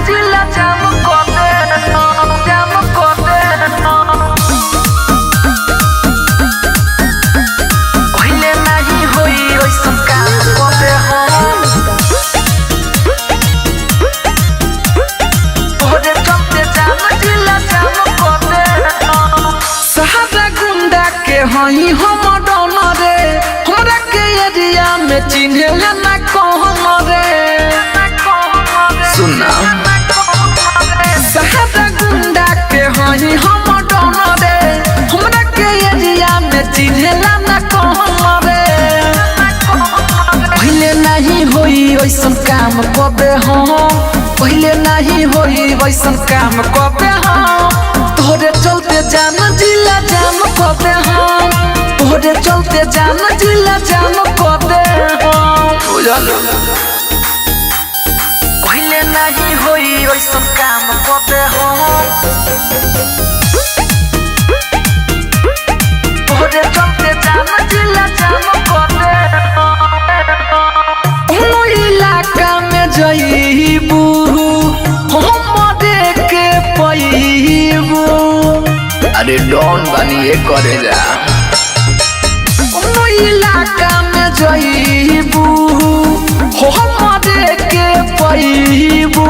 जिला जाम कोते पहिले नहीं होई ओइसन काम कोते हो तोरे चलते जाम जिला जाम कोते सहारा गुंडा के हई हम डन रे हमरा के एरिया में चिन्हेला ना कहम रे सुना सहारा गुंडा के हई हम डन रे हमरा के एरिया में चिन्हेला ना कहम रे पहिले नहीं होई ओइसन काम कबे हम पहिले नहीं होई ओइसन काम कबे हम तोरे चलते जाम जिला जाम कबे हम तोरे चलते जाम जिला जाम कबे हम पहिले नहीं होई ओइसन काम कबे हम तोरे चलते जाम जिला जाम कबे हम इलाका में जइबू हम देखे पइबू अरे डॉन बनिए करे जा इलाका में जइबू हम देखे पइबू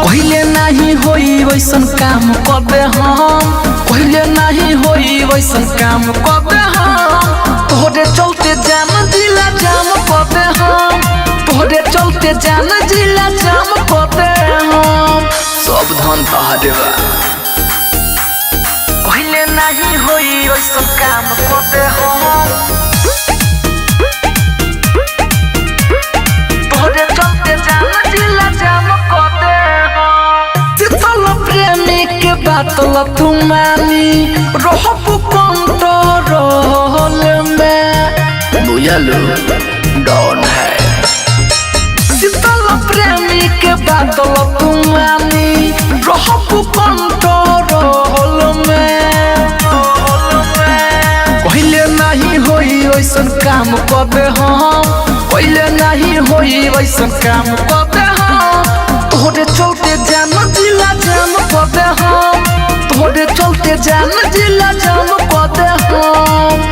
पहिले नहीं होई वैसन काम कबे हम पहिले नहीं होई वैसन काम कबे हम तोरे चलते जाम जिला जाम कबे हम तोरे चलते जाम जिला जाम कबे हम सब धन तहरे बा पहिले नहीं होई ओइसन काम कबे हम तोरे चलते जाम जिला जाम कबे हम शीतल प्रेमी के बात ल तू मानी रहबू कंट्रोल में बुझलू डॉन है शीतल प्रेमी के बात ल तू मानी रहबू कंट्रोल में पहिले नहीं होई ओइसन काम कबे हम पहिले नहीं होई ओइसन काम कबे हम तोरे चलते जाम जिला जाम कबे हम तोरे चलते जाम जिला जाम कबे हम